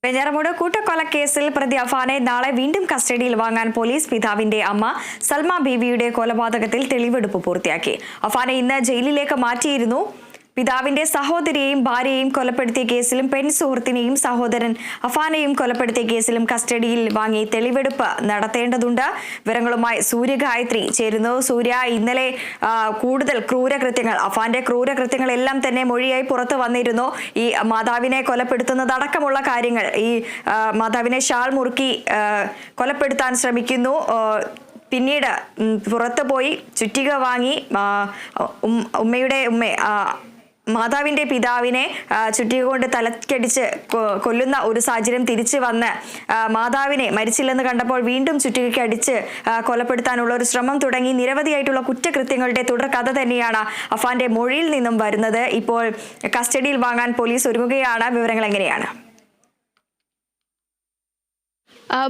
വെഞ്ഞാറമൂട് കൂട്ടക്കൊലക്കേസിൽ പ്രതി അഫാനെ നാളെ വീണ്ടും കസ്റ്റഡിയിൽ വാങ്ങാൻ പോലീസ് പിതാവിന്റെ അമ്മ സൽമ ബീവിയുടെ കൊലപാതകത്തിൽ തെളിവെടുപ്പ് പൂർത്തിയാക്കി. അഫാനെ ഇന്ന് ജയിലിലേക്ക് മാറ്റിയിരുന്നു. പിതാവിന്റെ സഹോദരിയെയും ഭാര്യയെയും കൊലപ്പെടുത്തിയ കേസിലും സുഹൃത്തിനെയും സഹോദരൻ അഫാനെയും കൊലപ്പെടുത്തിയ കേസിലും കസ്റ്റഡിയിൽ വാങ്ങി തെളിവെടുപ്പ് നടത്തേണ്ടതുണ്ട്. വിവരങ്ങളുമായി സൂര്യഗായത്രി ചേരുന്നു. സൂര്യ, ഇന്നലെ കൂടുതൽ ക്രൂരകൃത്യങ്ങൾ, അഫാന്റെ ക്രൂരകൃത്യങ്ങളെല്ലാം തന്നെ മൊഴിയായി പുറത്തു വന്നിരുന്നു. ഈ മാതാവിനെ കൊലപ്പെടുത്തുന്നതടക്കമുള്ള കാര്യങ്ങൾ, ഈ മാതാവിനെ ഷാൾ മുറുക്കി കൊലപ്പെടുത്താൻ ശ്രമിക്കുന്നു. പിന്നീട് പുറത്തു പോയി ചുറ്റിക വാങ്ങി മാതാവിന്റെ പിതാവിനെ ചുറ്റിക കൊണ്ട് തലക്കടിച്ച് കൊല്ലുന്ന ഒരു സാഹചര്യം തിരിച്ചു വന്ന് മാതാവിനെ മരിച്ചില്ലെന്ന് കണ്ടപ്പോൾ വീണ്ടും ചുറ്റികയ്ക്ക് അടിച്ച് കൊലപ്പെടുത്താനുള്ള ഒരു ശ്രമം തുടങ്ങി നിരവധിയായിട്ടുള്ള കുറ്റകൃത്യങ്ങളുടെ തുടർക്കഥ തന്നെയാണ് അഫാന്റെ മൊഴിയിൽ നിന്നും വരുന്നത്. ഇപ്പോൾ കസ്റ്റഡിയിൽ വാങ്ങാൻ പോലീസ് ഒരുങ്ങുകയാണ്. വിവരങ്ങൾ എങ്ങനെയാണ്?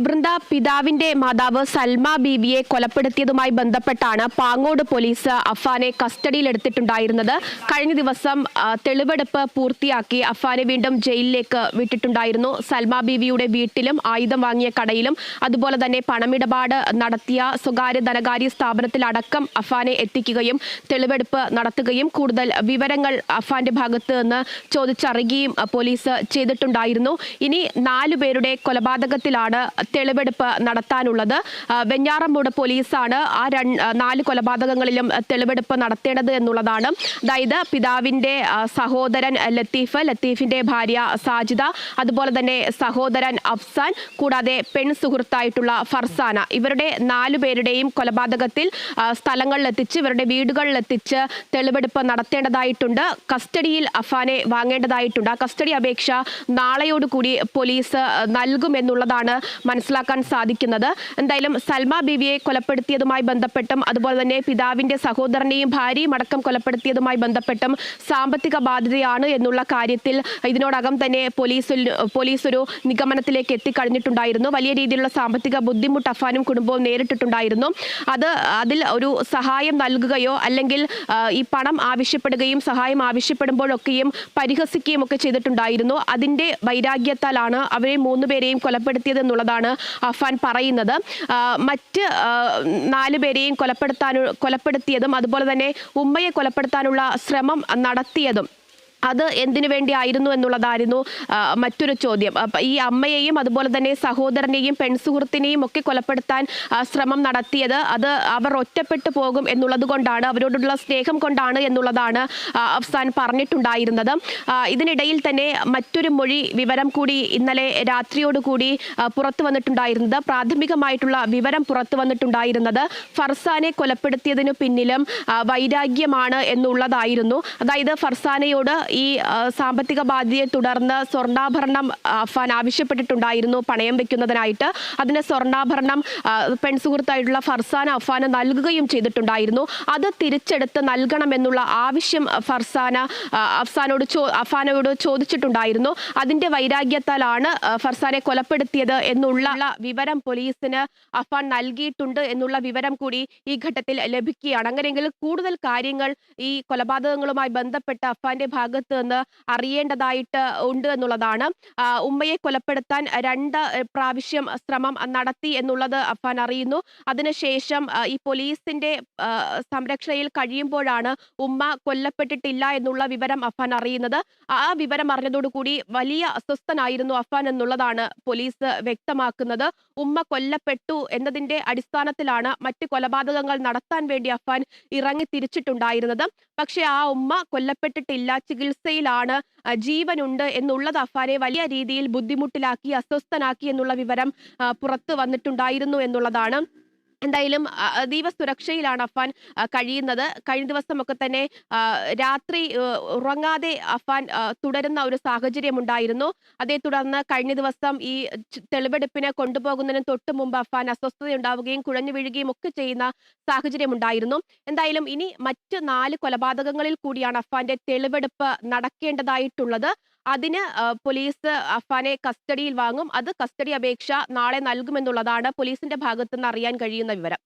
വൃന്ദ, പിതാവിന്റെ മാതാവ് സൽമ ബീവിയെ കൊലപ്പെടുത്തിയതുമായി ബന്ധപ്പെട്ടാണ് പാങ്ങോട് പോലീസ് അഫാനെ കസ്റ്റഡിയിലെടുത്തിട്ടുണ്ടായിരുന്നത്. കഴിഞ്ഞ ദിവസം തെളിവെടുപ്പ് പൂർത്തിയാക്കി അഫാനെ വീണ്ടും ജയിലിലേക്ക് വിട്ടിട്ടുണ്ടായിരുന്നു. സൽമ ബീവിയുടെ വീട്ടിലും ആയുധം വാങ്ങിയ കടയിലും അതുപോലെ തന്നെ പണമിടപാട് നടത്തിയ സ്വകാര്യ ധനകാര്യ സ്ഥാപനത്തിലടക്കം അഫാനെ എത്തിക്കുകയും തെളിവെടുപ്പ് നടത്തുകയും കൂടുതൽ വിവരങ്ങൾ അഫാന്റെ ഭാഗത്ത് നിന്ന് ചോദിച്ചറിയുകയും പോലീസ് ചെയ്തിട്ടുണ്ടായിരുന്നു. ഇനി 4 പേരുടെ കൊലപാതകത്തിലാണ് തെളിവെടുപ്പ് നടത്താനുള്ളത്. വെഞ്ഞാറമൂട് പോലീസാണ് ആ 4 കൊലപാതകങ്ങളിലും തെളിവെടുപ്പ് നടത്തേണ്ടത് എന്നുള്ളതാണ്. അതായത് പിതാവിന്റെ സഹോദരൻ ലത്തീഫിന്റെ ഭാര്യ സാജിദ, അതുപോലെ തന്നെ സഹോദരൻ അഫ്സാൻ, കൂടാതെ സുഹൃത്തായിട്ടുള്ള ഫർസാന, ഇവരുടെ 4 പേരുടെയും കൊലപാതകത്തിൽ സ്ഥലങ്ങളിലെത്തിച്ച് ഇവരുടെ വീടുകളിലെത്തിച്ച് തെളിവെടുപ്പ് നടത്തേണ്ടതായിട്ടുണ്ട്. കസ്റ്റഡിയിൽ അഫാനെ വാങ്ങേണ്ടതായിട്ടുണ്ട്. ആ കസ്റ്റഡി അപേക്ഷ നാളെയോടുകൂടി പോലീസ് നൽകുമെന്നുള്ളതാണ് മനസ്സിലാക്കാൻ സാധിക്കുന്നത്. എന്തായാലും സൽമ ബീവിയെ കൊലപ്പെടുത്തിയതുമായി ബന്ധപ്പെട്ടും അതുപോലെ തന്നെ പിതാവിന്റെ സഹോദരനെയും ഭാര്യയും അടക്കം കൊലപ്പെടുത്തിയതുമായി ബന്ധപ്പെട്ടും സാമ്പത്തിക ബാധ്യതയാണ് എന്നുള്ള കാര്യത്തിൽ ഇതിനോടകം തന്നെ പോലീസ് ഒരു നിഗമനത്തിലേക്ക് എത്തിക്കഴിഞ്ഞിട്ടുണ്ടായിരുന്നു. വലിയ രീതിയിലുള്ള സാമ്പത്തിക ബുദ്ധിമുട്ട് അഫാനും കുടുംബവും നേരിട്ടിട്ടുണ്ടായിരുന്നു. അതിൽ ഒരു സഹായം നൽകുകയോ അല്ലെങ്കിൽ ഈ പണം ആവശ്യപ്പെടുകയും സഹായം ആവശ്യപ്പെടുമ്പോഴൊക്കെയും പരിഹസിക്കുകയും ഒക്കെ ചെയ്തിട്ടുണ്ടായിരുന്നു. അതിന്റെ വൈരാഗ്യത്താലാണ് അവരെ 3 പേരെയും കൊലപ്പെടുത്തിയത് എന്നുള്ളതാണ് അഫാൻ പറയുന്നത്. മറ്റ് 4 പേരെയും കൊലപ്പെടുത്തിയതും അതുപോലെ തന്നെ ഉമ്മയെ കൊലപ്പെടുത്താനുള്ള ശ്രമം നടത്തിയതും അത് എന്തിനു വേണ്ടിയായിരുന്നു എന്നുള്ളതായിരുന്നു മറ്റൊരു ചോദ്യം. ഈ അമ്മയെയും അതുപോലെ തന്നെ സഹോദരനെയും സുഹൃത്തിനെയും ഒക്കെ കൊലപ്പെടുത്താൻ ശ്രമം നടത്തിയത് അത് അവർ ഒറ്റപ്പെട്ടു പോകും എന്നുള്ളത് കൊണ്ടാണ്, അവരോടുള്ള സ്നേഹം കൊണ്ടാണ് എന്നുള്ളതാണ് അഫ്സാൻ പറഞ്ഞിട്ടുണ്ടായിരുന്നത്. ഇതിനിടയിൽ തന്നെ മറ്റൊരു വിവരം കൂടി ഇന്നലെ രാത്രിയോടുകൂടി പുറത്തു വന്നിട്ടുണ്ടായിരുന്നത്, പ്രാഥമികമായിട്ടുള്ള വിവരം പുറത്തു വന്നിട്ടുണ്ടായിരുന്നത് ഫർസാനെ കൊലപ്പെടുത്തിയതിനു പിന്നിലും വൈരാഗ്യമാണ് എന്നുള്ളതായിരുന്നു. അതായത് ഫർസാനയോട് ഈ സാമ്പത്തിക ബാധ്യതയെ തുടർന്ന് സ്വർണ്ണാഭരണം അഫാൻ ആവശ്യപ്പെട്ടിട്ടുണ്ടായിരുന്നു പണയം വെക്കുന്നതിനായിട്ട്. അതിന് സ്വർണ്ണാഭരണം സുഹൃത്തായിട്ടുള്ള ഫർസാന അഫാന് നൽകുകയും ചെയ്തിട്ടുണ്ടായിരുന്നു. അത് തിരിച്ചെടുത്ത് നൽകണമെന്നുള്ള ആവശ്യം അഫാനോട് ചോദിച്ചിട്ടുണ്ടായിരുന്നു. അതിന്റെ വൈരാഗ്യത്താലാണ് ഫർസാനെ കൊലപ്പെടുത്തിയത് എന്നുള്ള വിവരം പോലീസിന് അഫാൻ നൽകിയിട്ടുണ്ട് എന്നുള്ള വിവരം കൂടി ഈ ഘട്ടത്തിൽ ലഭിക്കുകയാണ്. അങ്ങനെയെങ്കിൽ കൂടുതൽ കാര്യങ്ങൾ ഈ കൊലപാതകങ്ങളുമായി ബന്ധപ്പെട്ട് അഫാന്റെ ഭാഗത്ത് നിന്ന് അറിയേണ്ടതായിട്ട് ഉണ്ട് എന്നുള്ളതാണ്. ഉമ്മയെ കൊലപ്പെടുത്താൻ 2 പ്രാവശ്യം ശ്രമം നടത്തി എന്നുള്ളത് അഫാൻ അറിയുന്നു. അതിനുശേഷം ഈ പോലീസിന്റെ സംരക്ഷണയിൽ കഴിയുമ്പോഴാണ് ഉമ്മ കൊല്ലപ്പെട്ടിട്ടില്ല എന്നുള്ള വിവരം അഫാൻ അറിയുന്നത്. ആ വിവരം അറിഞ്ഞതോടുകൂടി വലിയ അസ്വസ്ഥനായിരുന്നു അഫാൻ എന്നുള്ളതാണ് പോലീസ് വ്യക്തമാക്കുന്നത്. ഉമ്മ കൊല്ലപ്പെട്ടു എന്നതിന്റെ അടിസ്ഥാനത്തിലാണ് മറ്റ് കൊലപാതകങ്ങൾ നടത്താൻ വേണ്ടി അഫാൻ ഇറങ്ങി തിരിച്ചിട്ടുണ്ടായിരുന്നത്. പക്ഷെ ആ ഉമ്മ കൊല്ലപ്പെട്ടിട്ടില്ല, ചികിത്സയിലാണ്, ജീവനുണ്ട് എന്നുള്ളത് അഫാനെ വലിയ രീതിയിൽ ബുദ്ധിമുട്ടിലാക്കി, അസ്വസ്ഥനാക്കി എന്നുള്ള വിവരം പുറത്തു വന്നിട്ടുണ്ടായിരുന്നു എന്നുള്ളതാണ്. എന്തായാലും അതീവ സുരക്ഷയിലാണ് അഫാൻ കഴിയുന്നത്. കഴിഞ്ഞ ദിവസമൊക്കെ തന്നെ രാത്രി ഉറങ്ങാതെ അഫാൻ തുടരുന്ന ഒരു സാഹചര്യം ഉണ്ടായിരുന്നു. അതേ തുടർന്ന് കഴിഞ്ഞ ദിവസം ഈ തെളിവെടുപ്പിന് കൊണ്ടുപോകുന്നതിന് തൊട്ട് മുമ്പ് അഫാൻ അസ്വസ്ഥതയുണ്ടാവുകയും കുഴഞ്ഞു വീഴുകയും ഒക്കെ ചെയ്യുന്ന സാഹചര്യം ഉണ്ടായിരുന്നു. എന്തായാലും ഇനി മറ്റ് 4 കൊലപാതകങ്ങളിൽ കൂടിയാണ് അഫാന്റെ തെളിവെടുപ്പ് നടക്കേണ്ടതായിട്ടുള്ളത്. അതിന് പോലീസ് അഫാനെ കസ്റ്റഡിയിൽ വാങ്ങും. അത് കസ്റ്റഡി അപേക്ഷ നാളെ നൽകുമെന്നുള്ളതാണ് പോലീസിന്റെ ഭാഗത്തുനിന്ന് അറിയാൻ കഴിയുന്ന വിവരം.